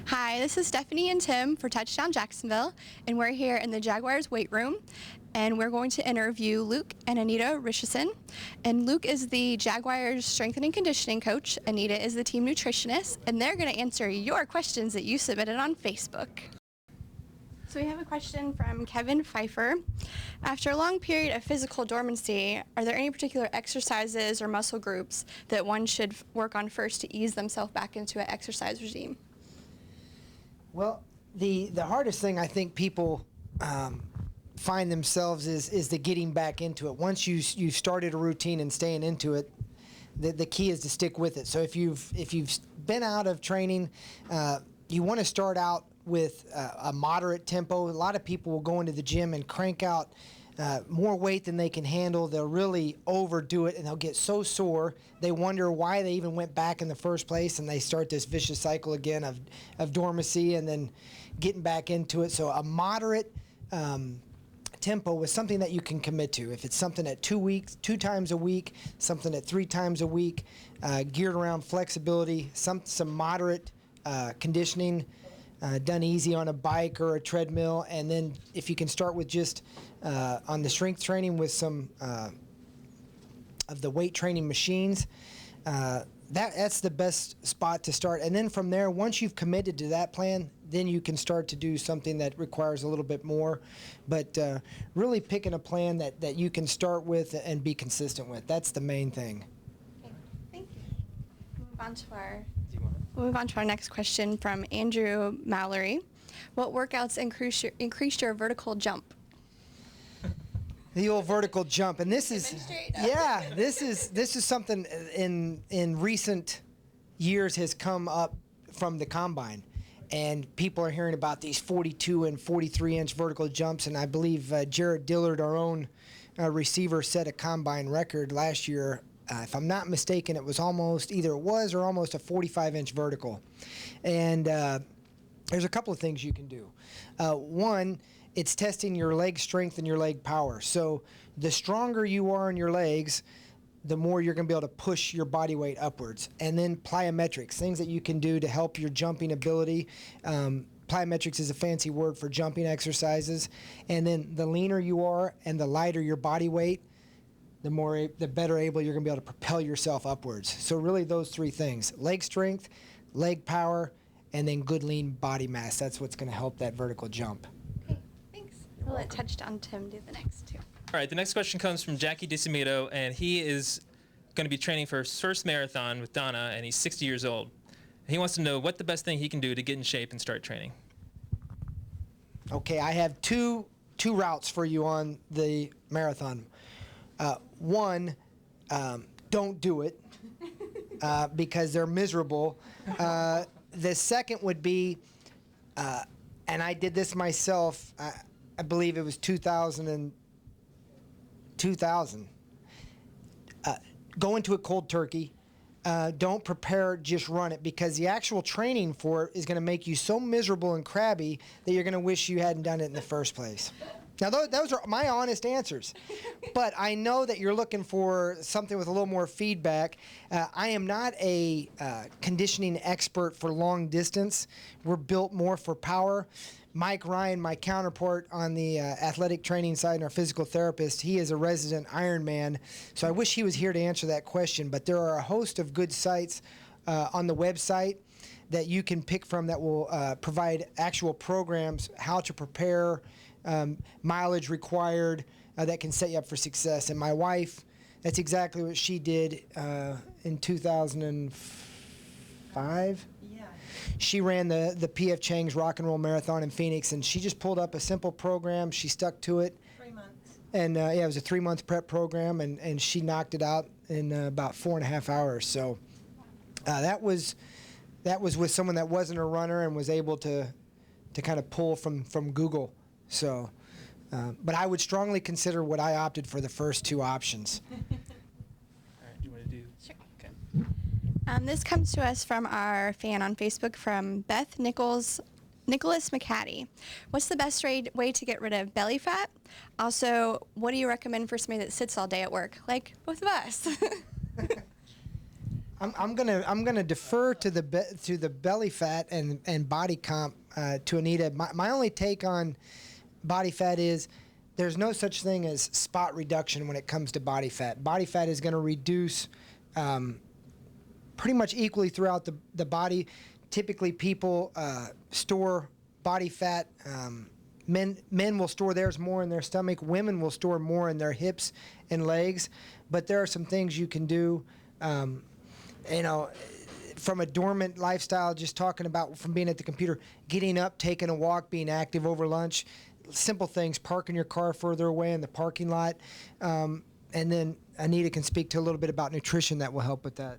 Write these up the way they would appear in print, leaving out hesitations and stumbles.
Hi, this is Stephanie and Tim for Touchdown Jacksonville, and we're here in the Jaguars weight room, and we're going to interview Luke and Anita Richeson. And Luke is the Jaguars strength and conditioning coach. Anita is the team nutritionist, and they're going to answer your questions that you submitted on Facebook. So we have a question from Kevin Pfeiffer. After a long period of physical dormancy, are there any particular exercises or muscle groups that one should work on first to ease themselves back into an exercise regime? Well, the hardest thing I think people find themselves is the getting back into it. Once you've started a routine and staying into it, the key is to stick with it. So if you've been out of training, you want to start out with a moderate tempo. A lot of people will go into the gym and crank out more weight than they can handle. They'll really overdo it and they'll get so sore they wonder why they even went back in the first place, and they start this vicious cycle again of dormancy and then getting back into it. So a moderate tempo is something that you can commit to. If it's something at 2 times a week, something at 3 times a week, geared around flexibility, some moderate conditioning, done easy on a bike or a treadmill, and then if you can start with just on the strength training with some of the weight training machines, that's the best spot to start. And then from there, once you've committed to that plan, then you can start to do something that requires a little bit more. But really picking a plan that you can start with and be consistent with, that's the main thing. Okay, thank you. We'll move on to our next question from Andrew Mallory. What workouts increased your vertical jump? The old vertical jump, and this is this is something in recent years has come up from the combine, and people are hearing about these 42 and 43-inch vertical jumps, and I believe Jared Dillard, our own receiver, set a combine record last year. If I'm not mistaken, it was almost a 45-inch vertical. And there's a couple of things you can do. One, it's testing your leg strength and your leg power. So the stronger you are in your legs, the more you're going to be able to push your body weight upwards. And then plyometrics, things that you can do to help your jumping ability. Plyometrics is a fancy word for jumping exercises. And then the leaner you are and the lighter your body weight, the better able you're going to be able to propel yourself upwards. So really those three things: leg strength, leg power, and then good lean body mass. That's what's going to help that vertical jump. Okay, thanks. We'll let Touchdown Tim do the next two. All right, the next question comes from Jackie DeCimito, and he is going to be training for his first marathon with Donna, and he's 60 years old. He wants to know what the best thing he can do to get in shape and start training. Okay, I have two routes for you on the marathon. One, don't do it because they're miserable. The second would be, and I did this myself, I believe it was 2000. Go into it cold turkey. Don't prepare, just run it, because the actual training for it is going to make you so miserable and crabby that you're going to wish you hadn't done it in the first place. Now, those are my honest answers, but I know that you're looking for something with a little more feedback. I am not a conditioning expert for long distance. We're built more for power. Mike Ryan, my counterpart on the athletic training side and our physical therapist, he is a resident Ironman, so I wish he was here to answer that question. But there are a host of good sites on the website that you can pick from that will provide actual programs, how to prepare, mileage required, that can set you up for success. And my wife, that's exactly what she did in 2005. Yeah. She ran the P.F. Chang's Rock and Roll Marathon in Phoenix, and she just pulled up a simple program. She stuck to it. 3 months. And it was a 3-month prep program, and she knocked it out in about 4.5 hours. So that was with someone that wasn't a runner and was able to kind of pull from Google. So, but I would strongly consider what I opted for the first two options. All right, do you want to do? Sure. Okay. This comes to us from our fan on Facebook, from Beth Nicholas McCaddy. What's the best way to get rid of belly fat? Also, what do you recommend for somebody that sits all day at work, like both of us? I'm gonna defer to the belly fat and body comp to Anita. My only take on body fat is there's no such thing as spot reduction when it comes to body fat. Body fat is going to reduce pretty much equally throughout the body. Typically, people store body fat. Men will store theirs more in their stomach. Women will store more in their hips and legs. But there are some things you can do. From a dormant lifestyle, just talking about from being at the computer, getting up, taking a walk, being active over lunch, simple things, parking your car further away in the parking lot. And then Anita can speak to a little bit about nutrition that will help with that.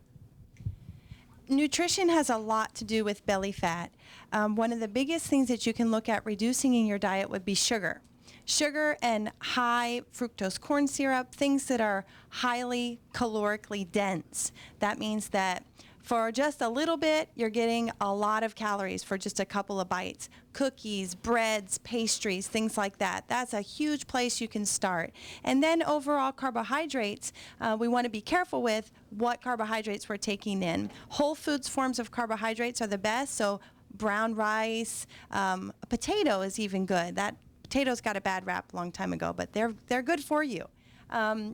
Nutrition has a lot to do with belly fat. One of the biggest things that you can look at reducing in your diet would be sugar. Sugar and high fructose corn syrup, things that are highly calorically dense. That means that for just a little bit, you're getting a lot of calories for just a couple of bites. Cookies, breads, pastries, things like that. That's a huge place you can start. And then overall carbohydrates, we want to be careful with what carbohydrates we're taking in. Whole foods forms of carbohydrates are the best, so brown rice, a potato is even good. That potatoes got a bad rap a long time ago, but they're good for you.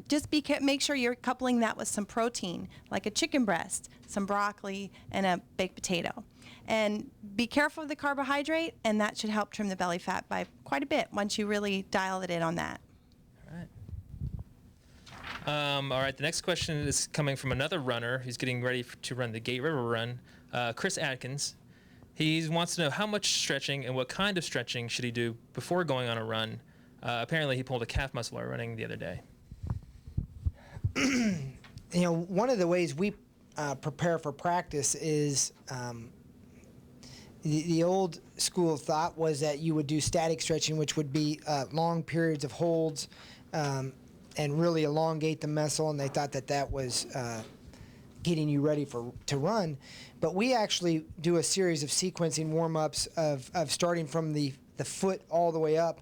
Just make sure you're coupling that with some protein, like a chicken breast, some broccoli, and a baked potato. And be careful of the carbohydrate, and that should help trim the belly fat by quite a bit once you really dial it in on that. All right, the next question is coming from another runner who's getting ready to run the Gate River Run, Chris Atkins. He wants to know how much stretching and what kind of stretching should he do before going on a run. Apparently, he pulled a calf muscle while running the other day. One of the ways we prepare for practice is the old school thought was that you would do static stretching, which would be long periods of holds and really elongate the muscle, and they thought that was getting you ready to run. But we actually do a series of sequencing warm-ups of starting from the foot all the way up,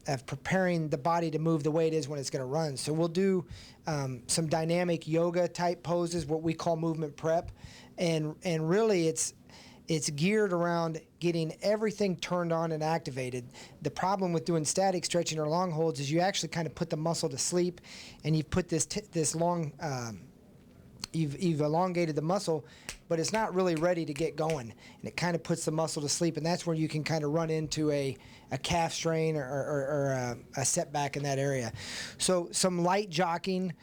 of preparing the body to move the way it is when it's going to run. So we'll do some dynamic yoga type poses, what we call movement prep, and really it's geared around getting everything turned on and activated. The problem with doing static stretching or long holds is you actually kind of put the muscle to sleep, and you've put this long you've elongated the muscle, but it's not really ready to get going, and it kind of puts the muscle to sleep, and that's where you can kind of run into a calf strain or a setback in that area. So some light jogging,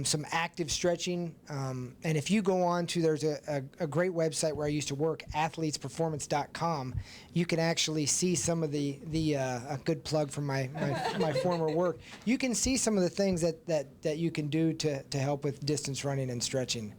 some active stretching, and if you go on to, there's a great website where I used to work, athletesperformance.com, you can actually see some of the a good plug from my former work. You can see some of the things that you can do to help with distance running and stretching.